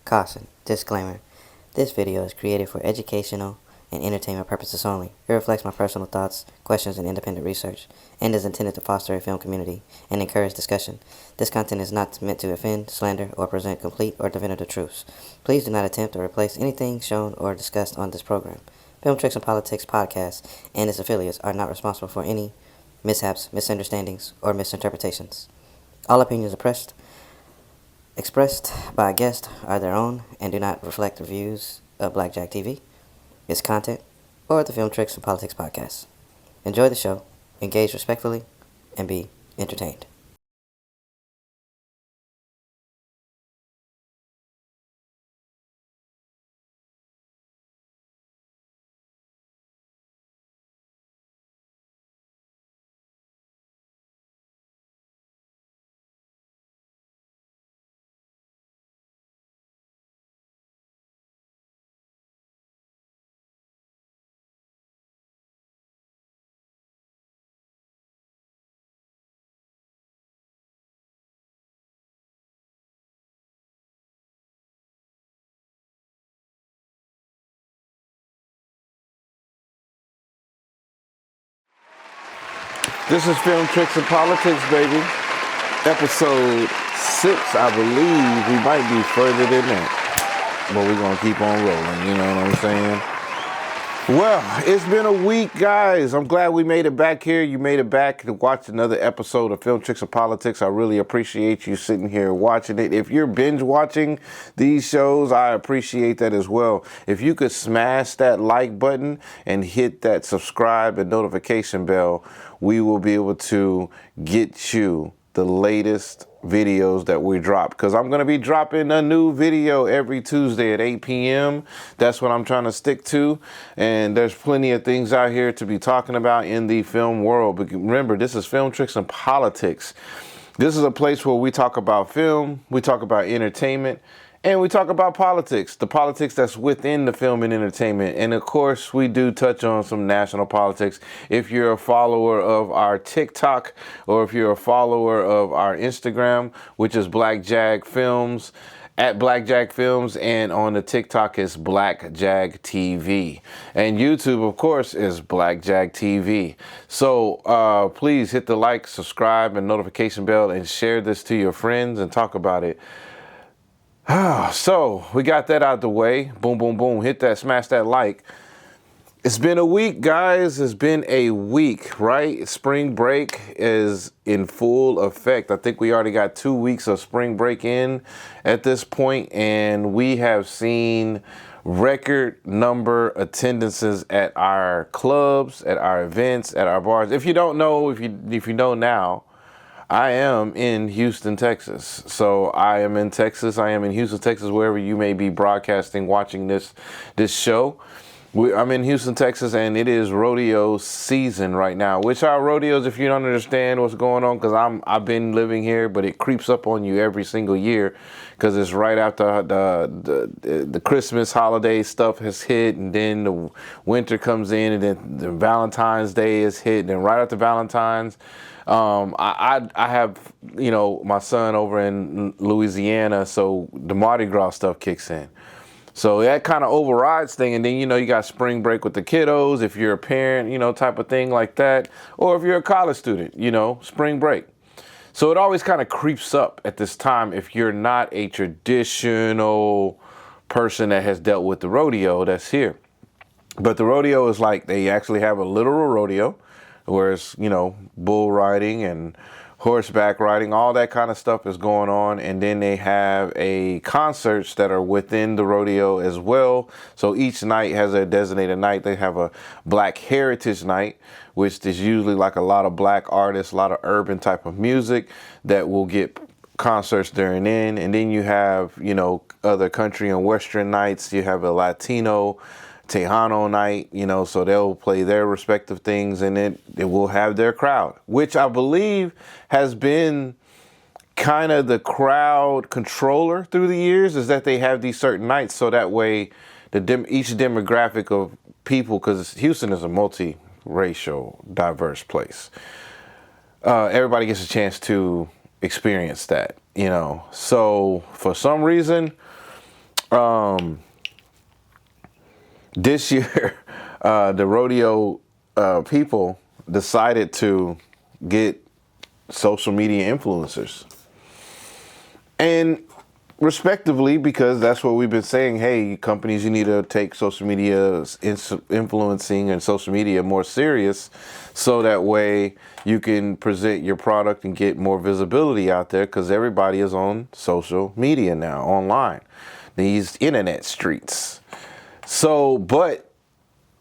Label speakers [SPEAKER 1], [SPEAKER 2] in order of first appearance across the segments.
[SPEAKER 1] Caution, disclaimer. This video is created for educational and entertainment purposes only. It reflects my personal thoughts, questions, and independent research, and is intended to foster a film community and encourage discussion. This content is not meant to offend, slander, or present complete or definitive truths. Please do not attempt to replace anything shown or discussed on this program. Film Tricks and Politics podcast and its affiliates are not responsible for any mishaps, misunderstandings, or misinterpretations. All opinions expressed by a guest are their own and do not reflect the views of Blackjack TV, its content, or the Film Tricks and Politics podcast. Enjoy the show, engage respectfully, and be entertained.
[SPEAKER 2] This is Film Tricks and Politics, baby. Episode 6, I believe. We might be further than that. But we're going to keep on rolling, you know what I'm saying? Well, it's been a week, guys. I'm glad we made it back here. You made it back to watch another episode of Film Tricks and Politics. I really appreciate you sitting here watching it. If you're binge watching these shows, I appreciate that as well. If you could smash that like button and hit that subscribe and notification bell, we will be able to get you the latest videos that we drop, because I'm going to be dropping a new video every Tuesday at 8 p.m. That's what I'm trying to stick to, and there's plenty of things out here to be talking about in the film world. But remember, this is Film Tricks and Politics. This is a place where we talk about film, we talk about entertainment, and we talk about politics, the politics that's within the film and entertainment. And of course, we do touch on some national politics. If you're a follower of our TikTok, or if you're a follower of our Instagram, which is Blackjack Films, at Blackjack Films, and on the TikTok is Blackjack TV. And YouTube, of course, is Blackjack TV. So please hit the like, subscribe, and notification bell, and share this to your friends and talk about it. So we got that out the way. Boom, boom, boom. Hit that, smash that like. It's been a week, guys. It's been a week, right? Spring break is in full effect. I think we already got 2 weeks of spring break in at this point, and we have seen record number attendances at our clubs, at our events, at our bars. If you don't know, if you know now, I am in Houston, Texas. So I am in Texas. I am in Houston, Texas, wherever you may be broadcasting, watching this show. I'm in Houston, Texas, and it is rodeo season right now. Which are rodeos, if you don't understand what's going on, because I've been living here, but it creeps up on you every single year, because it's right after the Christmas holiday stuff has hit, and then the winter comes in, and then the Valentine's Day is hit, and then right after Valentine's, I have, my son over in Louisiana, so the Mardi Gras stuff kicks in. So that kind of overrides thing. And then, you got spring break with the kiddos, if you're a parent, type of thing like that. Or if you're a college student, spring break. So it always kind of creeps up at this time if you're not a traditional person that has dealt with the rodeo that's here. But the rodeo is like, they actually have a literal rodeo, where it's, bull riding and horseback riding, all that kind of stuff is going on. And then they have concerts that are within the rodeo as well. So each night has a designated night. They have a Black Heritage Night, which is usually like a lot of black artists, a lot of urban type of music that will get concerts during then. And then you have, other country and western nights. You have a Latino Tejano night, so they'll play their respective things, and it will have their crowd, which I believe has been kind of the crowd controller through the years, is that they have these certain nights, so that way each demographic of people, because Houston is a multi-racial, diverse place, everybody gets a chance to experience that, So for some reason, This year, the rodeo people decided to get social media influencers. And respectively, because that's what we've been saying, hey, companies, you need to take social media influencing and social media more serious, so that way you can present your product and get more visibility out there, because everybody is on social media now, online, these internet streets. So, but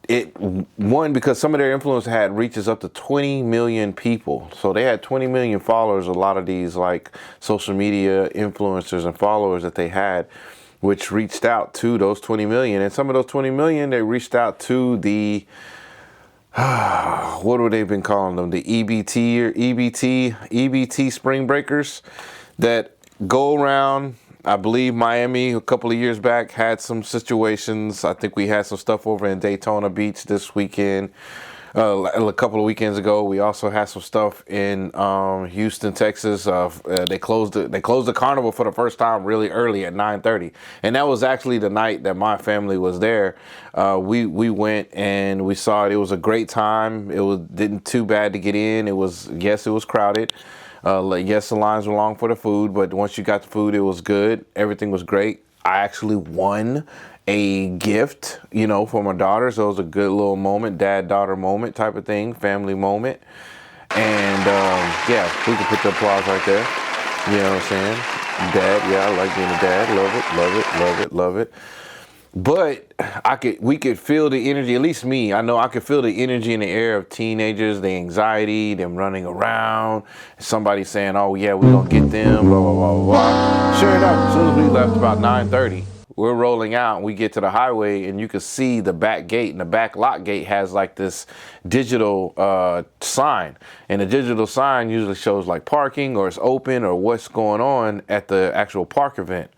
[SPEAKER 2] because some of their influence had reaches up to 20 million people. So they had 20 million followers, a lot of these like social media influencers and followers that they had, which reached out to those 20 million. And some of those 20 million, they reached out to the, what would they been calling them? The EBT spring breakers that go around. I believe Miami a couple of years back had some situations. I think we had some stuff over in Daytona Beach this weekend. A couple of weekends ago, we also had some stuff in Houston, Texas. They closed the carnival for the first time really early at 9:30, and that was actually the night that my family was there. We went and we saw it. It was a great time. Didn't too bad to get in. It was crowded. Yes, the lines were long for the food, but once you got the food, it was good. Everything was great. I actually won a gift, for my daughter. So it was a good little moment, dad-daughter moment type of thing, family moment. And yeah, we can put the applause right there. You know what I'm saying? Dad, yeah, I like being a dad. Love it, love it, love it, love it. But we could feel the energy, at least me. I know I could feel the energy in the air of teenagers, the anxiety, them running around, somebody saying, oh yeah, we're gonna get them, blah, blah, blah, blah. Sure enough, as soon as we left about 9:30, we're rolling out and we get to the highway, and you can see the back gate, and the back lock gate has like this digital sign. And the digital sign usually shows like parking, or it's open, or what's going on at the actual park event.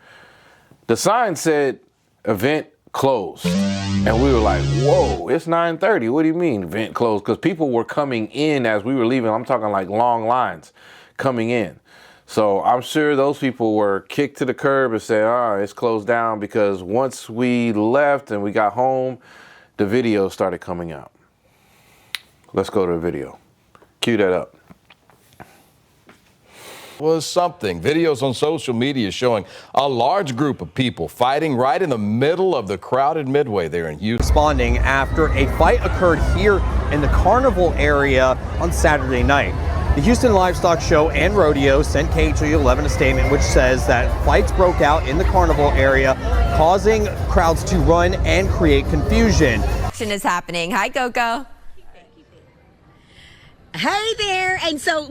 [SPEAKER 2] The sign said, event closed. And we were like, whoa, it's 9:30. What do you mean event closed? Because people were coming in as we were leaving. I'm talking like long lines coming in. So I'm sure those people were kicked to the curb and said, it's closed down, because once we left and we got home, the video started coming out. Let's go to the video. Cue that up.
[SPEAKER 3] Was something. Videos on social media showing a large group of people fighting right in the middle of the crowded Midway there in Houston.
[SPEAKER 4] Responding after a fight occurred here in the carnival area on Saturday night. The Houston Livestock Show and Rodeo sent KHOU11 a statement which says that fights broke out in the carnival area, causing crowds to run and create confusion.
[SPEAKER 5] Action is happening. Hi, Coco.
[SPEAKER 6] Hey there, and so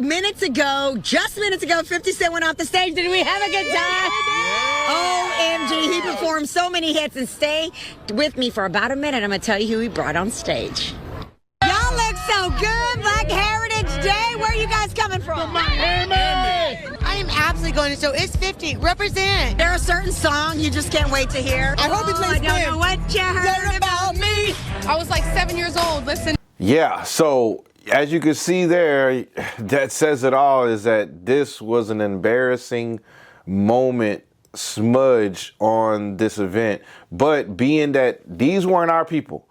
[SPEAKER 6] just minutes ago, 50 Cent went off the stage. Did we have a good time? OMG, he performed so many hits, and stay with me for about a minute. I'm going to tell you who he brought on stage. Y'all look so good, Black Heritage Day. Where are you guys coming from?
[SPEAKER 7] Miami. I am absolutely going to show. It's 50. Represent.
[SPEAKER 6] There a certain song you just can't wait to hear?
[SPEAKER 7] I hope he plays
[SPEAKER 6] I don't know what you heard about me.
[SPEAKER 7] I was like 7 years old. Listen.
[SPEAKER 2] Yeah, so as you can see there, that says it all, is that this was an embarrassing moment smudge on this event. But being that these weren't our people,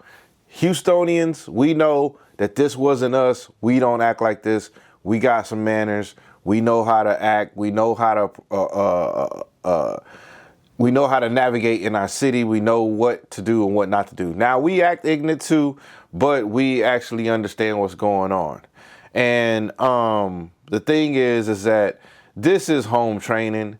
[SPEAKER 2] Houstonians, we know that this wasn't us. We don't act like this. We got some manners. We know how to act. We know how to navigate in our city. We know what to do and what not to do. Now, we act ignorant too, but we actually understand what's going on. And the thing is that this is home training.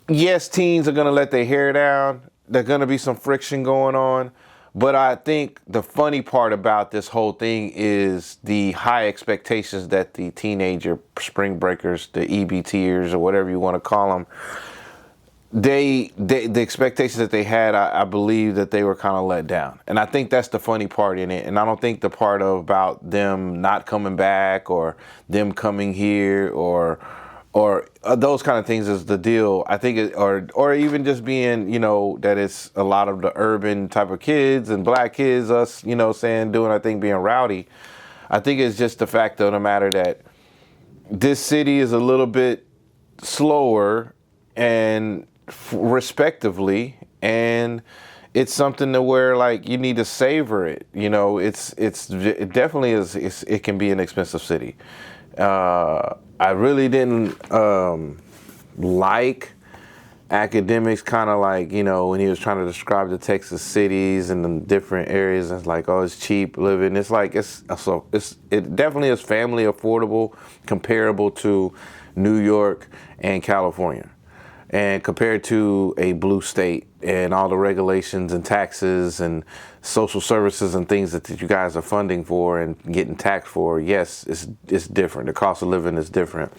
[SPEAKER 2] Yes, teens are going to let their hair down. There's going to be some friction going on. But I think the funny part about this whole thing is the high expectations that the teenager spring breakers, the EBTers, or whatever you want to call them, the expectations that they had, I believe that they were kind of let down. And I think that's the funny part in it. And I don't think the part about them not coming back, or them coming here, or those kind of things is the deal. I think or even just being, that it's a lot of the urban type of kids and black kids, us, doing our thing, being rowdy. I think it's just the fact of the matter that this city is a little bit slower, and respectively, and it's something to where like you need to savor it. You know, it definitely is. It can be an expensive city. I really didn't like academics kind of like, you know, when he was trying to describe the Texas cities and the different areas, it's like, oh, it's cheap living. It's like it definitely is family affordable, comparable to New York and California, and compared to a blue state and all the regulations and taxes and social services and things that you guys are funding for and getting taxed for. Yes, it's different. The cost of living is different.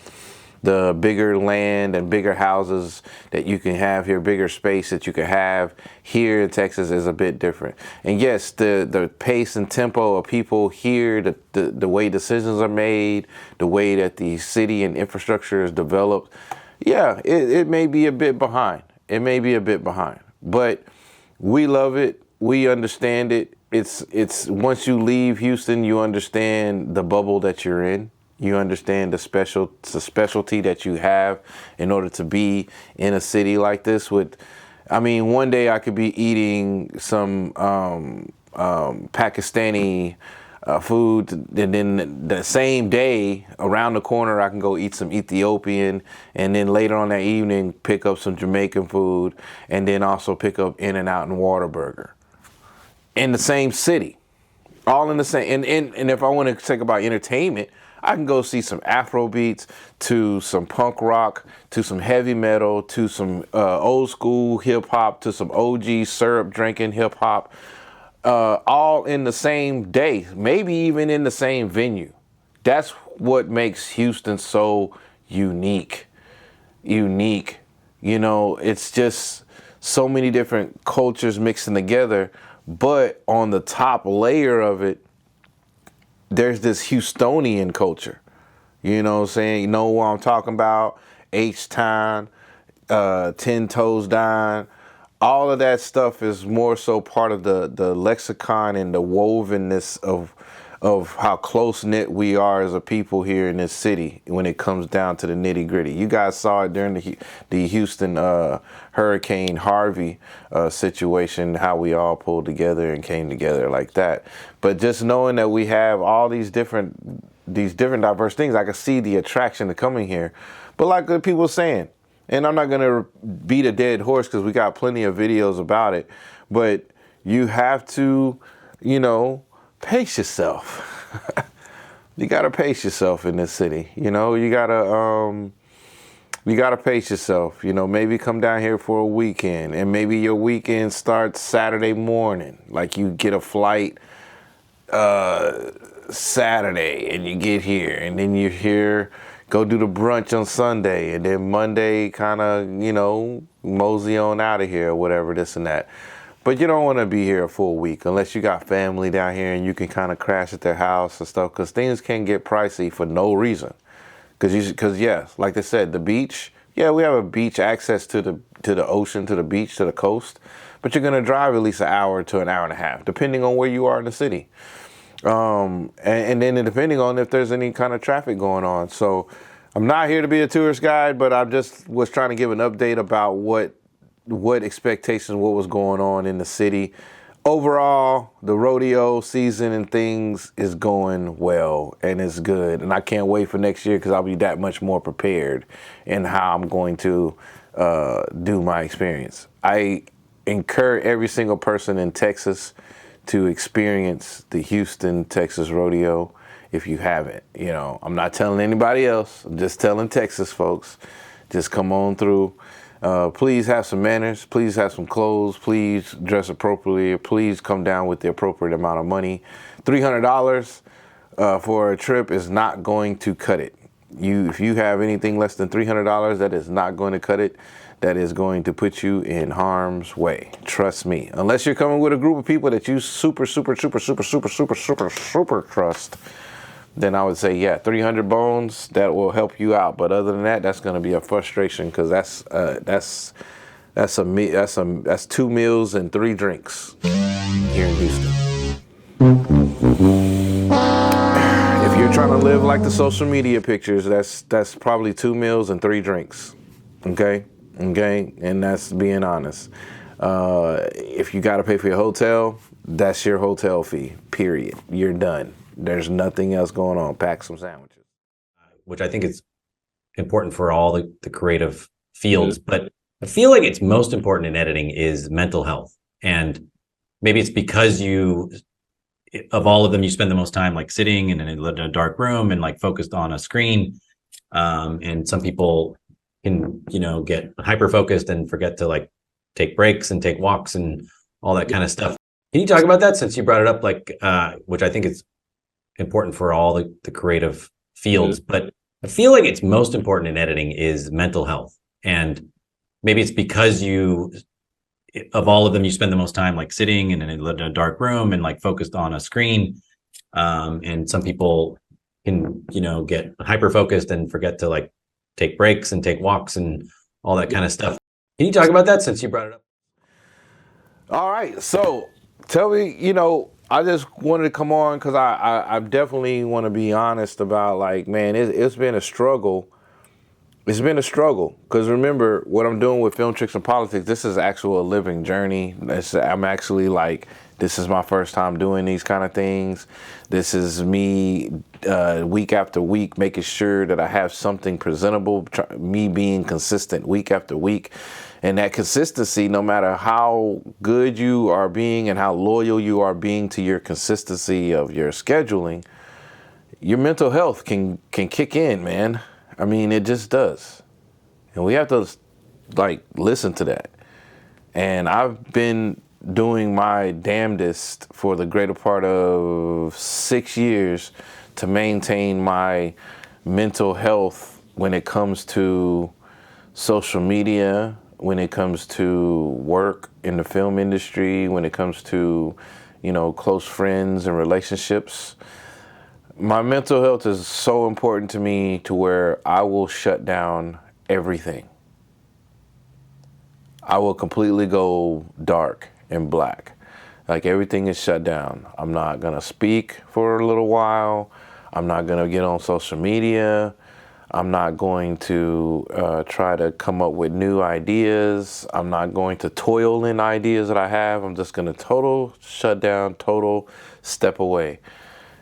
[SPEAKER 2] The bigger land and bigger houses that you can have here, bigger space that you can have here in Texas is a bit different. And yes, the pace and tempo of people here, the way decisions are made, the way that the city and infrastructure is developed, yeah, it may be a bit behind. It may be a bit behind, but we love it. We understand it. It's once you leave Houston, you understand the bubble that you're in. You understand the specialty that you have in order to be in a city like this. I mean, one day I could be eating some Pakistani food, and then the same day around the corner I can go eat some Ethiopian, and then later on that evening pick up some Jamaican food, and then also pick up In-N-Out and Whataburger in the same city, all in the same. And if I want to talk about entertainment, I can go see some Afro beats, to some punk rock, to some heavy metal, to some old school hip hop, to some OG syrup drinking hip hop, all in the same day, maybe even in the same venue. That's what makes Houston so unique. Unique. You know, it's just so many different cultures mixing together, but on the top layer of it, there's this Houstonian culture. You know what I'm saying? You know what I'm talking about? H-Town, 10 Toes Down. All of that stuff is more so part of the lexicon and the wovenness of how close-knit we are as a people here in this city when it comes down to the nitty-gritty. You guys saw it during the Houston Hurricane Harvey situation, how we all pulled together and came together like that. But just knowing that we have all these different diverse things, I can see the attraction to coming here. But like the people were saying, and I'm not going to beat a dead horse because we got plenty of videos about it, but you have to, you know, pace yourself. You gotta pace yourself in this city. You know, you gotta pace yourself. You know, maybe come down here for a weekend, and maybe your weekend starts Saturday morning. Like you get a flight Saturday, and you get here, and then you're here. Go do the brunch on Sunday, and then Monday kind of, you know, mosey on out of here or whatever, this and that. But you don't want to be here a full week unless you got family down here and you can kind of crash at their house and stuff, because things can get pricey for no reason. Because yeah, like they said, the beach, yeah, we have a beach access to the ocean, to the beach, to the coast, but you're going to drive at least an hour to an hour and a half, depending on where you are in the city. And then depending on if there's any kind of traffic going on. So I'm not here to be a tourist guide, but I just was trying to give an update about what expectations, what was going on in the city. Overall, the rodeo season and things is going well and it's good. And I can't wait for next year because I'll be that much more prepared in how I'm going to do my experience. I encourage every single person in Texas to experience the Houston, Texas rodeo if you haven't. You know, I'm not telling anybody else. I'm just telling Texas folks. Just come on through. Please have some manners. Please have some clothes. Please dress appropriately. Please come down with the appropriate amount of money. $300 for a trip is not going to cut it. If you have anything less than $300, that is not going to cut it. That is going to put you in harm's way. Trust me. Unless you're coming with a group of people that you super trust, then I would say, yeah, 300 bones, that will help you out. But other than that, that's going to be a frustration because that's 2 meals and 3 drinks here in Houston. If you're trying to live like the social media pictures, that's probably 2 meals and 3 drinks. Okay, and that's being honest. If you got to pay for your hotel, that's your hotel fee, period. You're done. There's nothing else going on. Pack some sandwiches.
[SPEAKER 8] Which I think is important for all the creative fields, but I feel like it's most important in editing is mental health. And maybe it's because of all of them, you spend the most time like sitting in a dark room and like focused on a screen. And some people can, get hyper focused and forget to like take breaks and take walks and all that kind of stuff. Can you talk about that, since you brought it up, like, which I think is important for all the creative fields, but I feel like it's most important in editing is mental health. And maybe it's because of all of them, you spend the most time like sitting in a dark room and like focused on a screen. And some people can, get hyper focused and forget to like take breaks and take walks and all that kind of stuff. Can you talk about that, since you brought it up?
[SPEAKER 2] All right. So tell me, I just wanted to come on because I definitely want to be honest about, like, man, it's been a struggle. It's been a struggle because, remember, what I'm doing with Film Tricks and Politics, this is actual living journey. I'm actually like, this is my first time doing these kind of things. This is me week after week making sure that I have something presentable, me being consistent week after week. And that consistency, no matter how good you are being and how loyal you are being to your consistency of your scheduling, your mental health can kick in, man. I mean, it just does. And we have to, like, listen to that. And I've been doing my damnedest for the greater part of 6 years to maintain my mental health when it comes to social media, when it comes to work in the film industry, when it comes to, close friends and relationships. My mental health is so important to me to where I will shut down everything. I will completely go dark and black. Like, everything is shut down. I'm not gonna speak for a little while. I'm not gonna get on social media. I'm not going to try to come up with new ideas. I'm not going to toil in ideas that I have. I'm just gonna total shut down, total step away.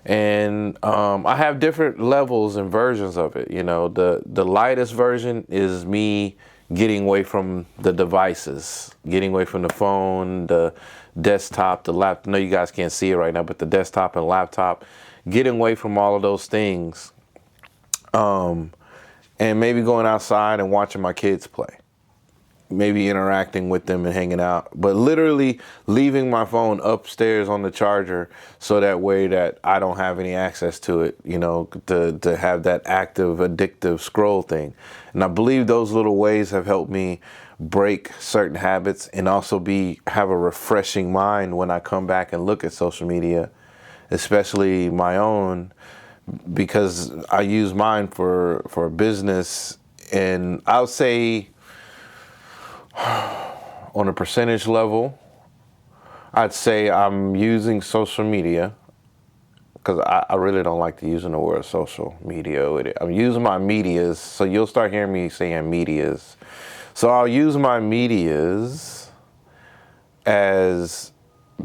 [SPEAKER 2] And I have different levels and versions of it. The lightest version is me getting away from the devices, getting away from the phone, the desktop, the laptop. I know you guys can't see it right now, but the desktop and laptop, getting away from all of those things. And maybe going outside and watching my kids play. Maybe interacting with them and hanging out, but literally leaving my phone upstairs on the charger so that way that I don't have any access to it, to have that active, addictive scroll thing. And I believe those little ways have helped me break certain habits and also have a refreshing mind when I come back and look at social media, especially my own, because I use mine for business. And I'll say, on a percentage level, I'd say I'm using social media, because I really don't like to use the word social media with it. I'm using my medias, so you'll start hearing me saying medias. So I'll use my medias as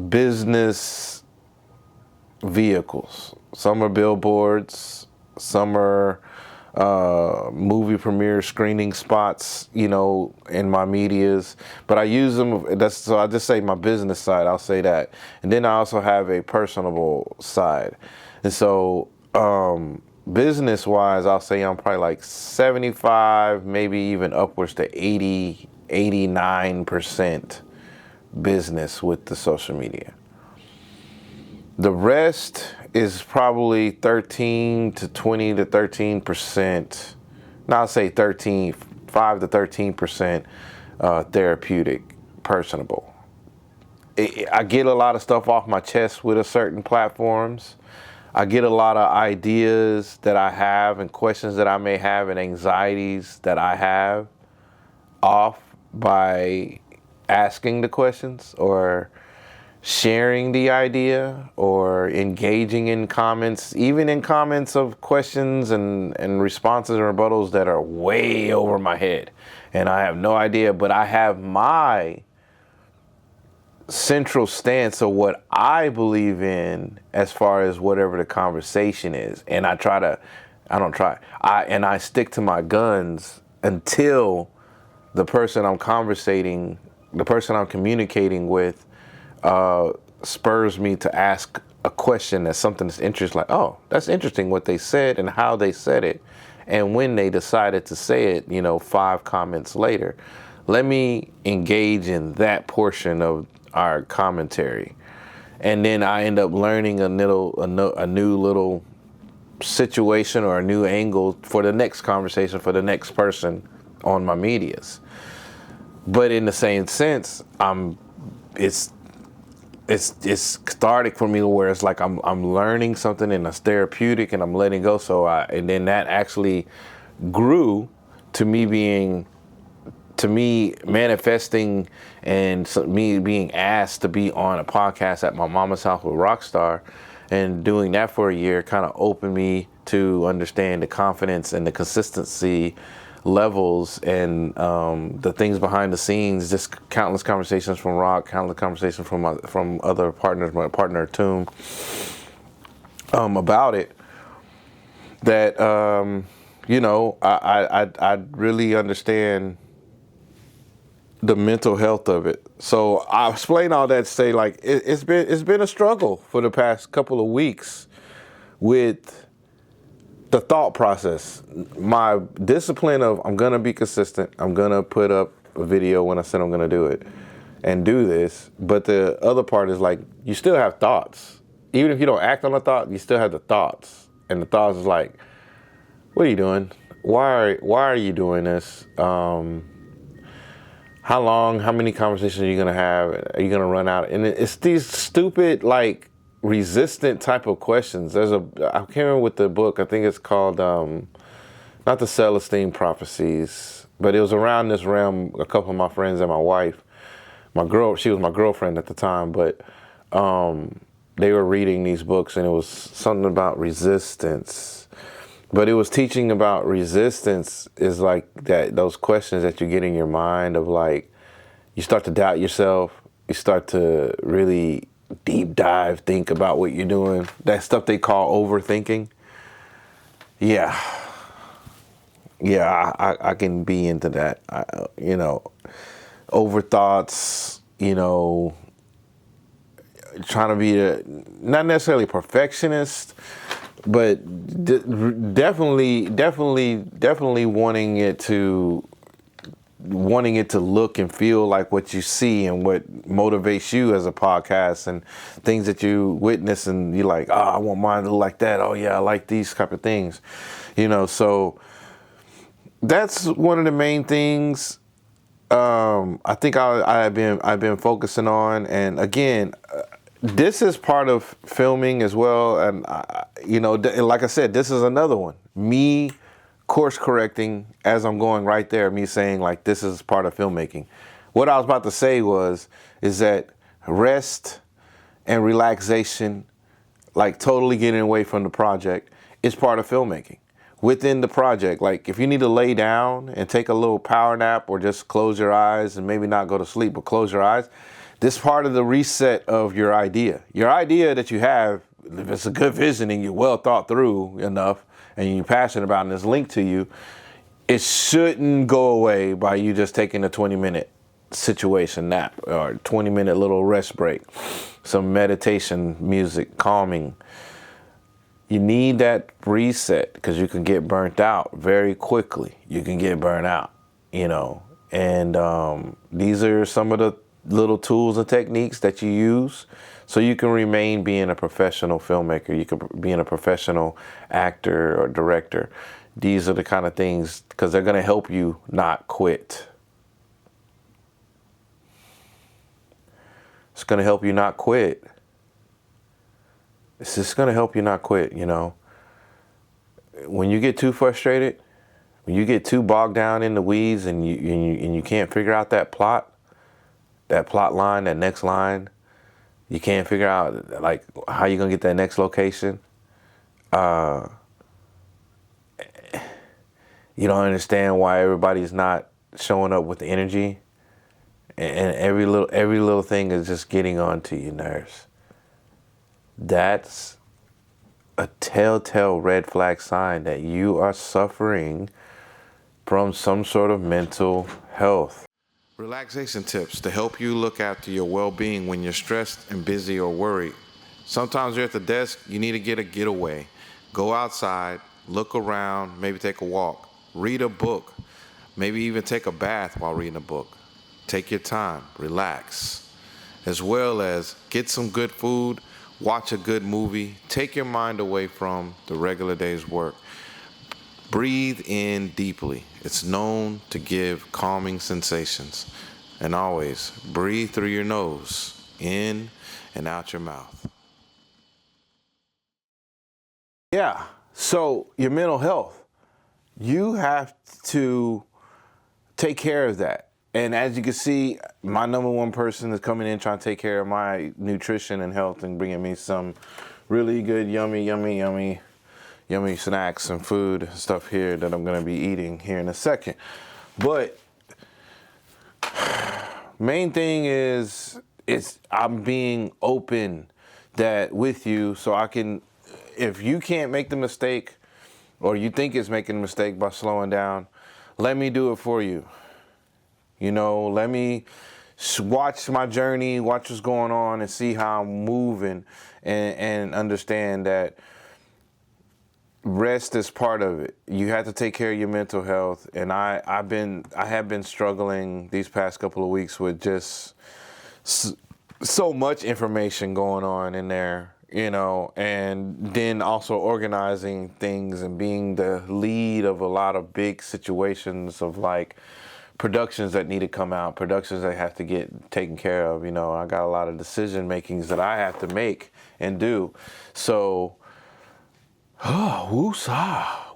[SPEAKER 2] business vehicles. Some are billboards, some are movie premiere screening spots, in my medias, but I use them. So I just say my business side, I'll say that. And then I also have a personable side. And so business wise, I'll say I'm probably like 75, maybe even upwards to 80, 89% business with the social media. The rest is probably 13 to 20 to 13%. Now I'll say 5 to 13% therapeutic, personable. I get a lot of stuff off my chest with certain platforms. I get a lot of ideas that I have and questions that I may have and anxieties that I have off by asking the questions or sharing the idea or engaging in comments, even in comments of questions and responses and rebuttals that are way over my head. And I have no idea, but I have my central stance of what I believe in as far as whatever the conversation is. And I stick to my guns until the person I'm communicating with spurs me to ask a question that's something that's interesting, like, oh, that's interesting what they said and how they said it and when they decided to say it, 5 comments later. Let me engage in that portion of our commentary. And then I end up learning a new little situation or a new angle for the next conversation for the next person on my medias. But in the same sense, it's cathartic for me, where it's like I'm learning something and it's therapeutic and I'm letting go. And then that actually grew to me manifesting and me being asked to be on a podcast at my mama's house with Rockstar, and doing that for a year kind of opened me to understand the confidence and the consistency levels and the things behind the scenes. Just countless conversations from Rock, countless conversations from other partners, my partner Toom, about it. That I really understand the mental health of it. So I explain all that to say, like, it's been a struggle for the past couple of weeks with the thought process. My discipline of, I'm gonna be consistent, I'm gonna put up a video when I said I'm gonna do it and do this. But the other part is, like, you still have thoughts. Even if you don't act on the thought, you still have the thoughts. And the thoughts is like, what are you doing? Why are you doing this? How long, how many conversations are you gonna have? Are you gonna run out? And it's these stupid, like, resistant type of questions. I can't remember what the book, I think it's called, not the Celestine Prophecies, but it was around this realm. A couple of my friends and my wife, she was my girlfriend at the time, but they were reading these books, and it was something about resistance. But it was teaching about resistance is like that, those questions that you get in your mind of, like, you start to doubt yourself. You start to really deep dive, think about what you're doing. That stuff they call overthinking. Yeah, I can be into that. Overthoughts, trying to be not necessarily perfectionist, but definitely wanting it to look and feel like what you see and what motivates you as a podcast, and things that you witness and you're like, oh, I want mine to look like that. Oh yeah, I like these type of things, so that's one of the main things I think I've been focusing on. And again, this is part of filming as well. And like I said, this is another one. Me course correcting as I'm going right there, me saying, like, this is part of filmmaking. What I was about to say is that rest and relaxation, like totally getting away from the project, is part of filmmaking. Within the project, like, if you need to lay down and take a little power nap, or just close your eyes and maybe not go to sleep, but close your eyes, this is part of the reset of your idea. Your idea that you have, if it's a good vision and you're well thought through enough and you're passionate about it and it's linked to you, it shouldn't go away by you just taking a 20-minute situation nap or 20-minute little rest break, some meditation music, calming. You need that reset, because you can get burnt out very quickly. You can get burnt out, and these are some of the little tools and techniques that you use so you can remain being a professional filmmaker. You can being a professional actor or director. These are the kind of things, because they're going to help you not quit. It's going to help you not quit. It's just going to help you not quit, When you get too frustrated, when you get too bogged down in the weeds and you can't figure out that plot line, that next line, you can't figure out, like, how you're going to get that next location. You don't understand why everybody's not showing up with the energy and every little thing is just getting onto your nerves, that's a telltale red flag sign that you are suffering from some sort of mental health. Relaxation tips to help you look after your well-being when you're stressed and busy or worried. Sometimes you're at the desk, you need to get a getaway. Go outside, look around, maybe take a walk, read a book, maybe even take a bath while reading a book. Take your time, relax, as well as get some good food, watch a good movie, take your mind away from the regular day's work. Breathe in deeply. It's known to give calming sensations. And always breathe through your nose, in and out your mouth. Yeah, so your mental health, you have to take care of that. And as you can see, my number one person is coming in trying to take care of my nutrition and health and bringing me some really good, yummy snacks and food stuff here that I'm going to be eating here in a second. But main thing is I'm being open that with you so I can, if you can't make the mistake or you think it's making a mistake by slowing down, let me do it for you. You know, let me watch my journey, watch what's going on and see how I'm moving and understand that rest is part of it. You have to take care of your mental health. And I have been struggling these past couple of weeks with just so much information going on in there, you know, and then also organizing things and being the lead of a lot of big situations of like productions that need to come out, productions that have to get taken care of. You know, I got a lot of decision makings that I have to make and do. So, woo-sah.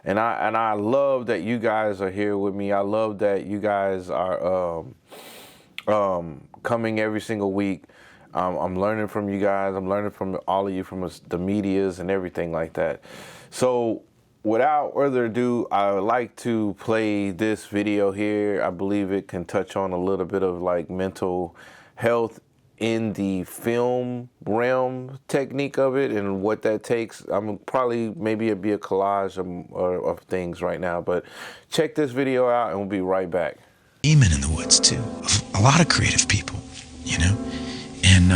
[SPEAKER 2] And I love that you guys are here with me. I love that you guys are coming every single week. I'm learning from you guys. I'm learning from all of you, from the medias and everything like that. So without further ado, I would like to play this video here. I believe it can touch on a little bit of like mental health in the film realm technique of it and what that takes. I'm probably, maybe it'd be a collage of things right now, but check this video out and we'll be right back.
[SPEAKER 9] Demon in the woods too, of a lot of creative people, you know, and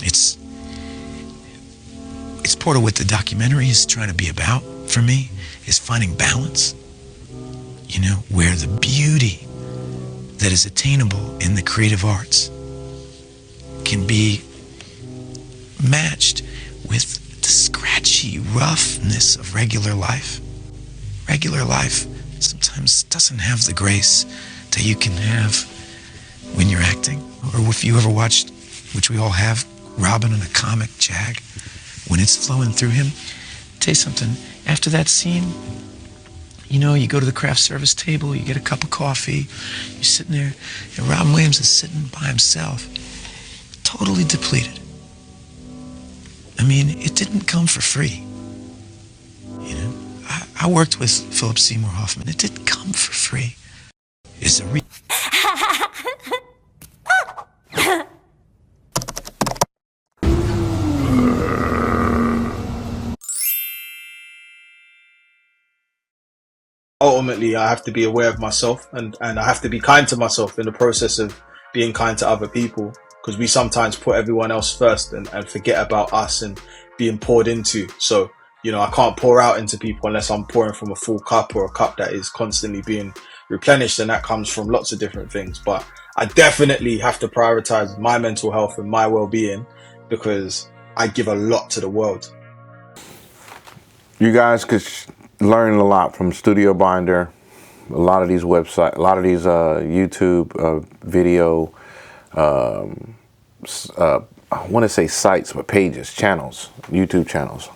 [SPEAKER 9] it's part of what the documentary is trying to be about for me, is finding balance, you know, where the beauty that is attainable in the creative arts can be matched with the scratchy roughness of regular life. Regular life sometimes doesn't have the grace that you can have when you're acting. Or if you ever watched, which we all have, Robin in a comic, Jag, when it's flowing through him. Tell you something, after that scene, you know, you go to the craft service table, you get a cup of coffee, you're sitting there, and Robin Williams is sitting by himself, totally depleted. I mean, it didn't come for free. You know, I worked with Philip Seymour Hoffman. It didn't come for free. It's a
[SPEAKER 10] Ultimately, I have to be aware of myself and I have to be kind to myself in the process of being kind to other people, because we sometimes put everyone else first and forget about us and being poured into. So, you know, I can't pour out into people unless I'm pouring from a full cup or a cup that is constantly being replenished, and that comes from lots of different things. But I definitely have to prioritize my mental health and my well-being because I give a lot to the world.
[SPEAKER 2] You guys could learn a lot from Studio Binder, a lot of these websites, a lot of these YouTube video, I want to say sites, but pages, channels, YouTube channels.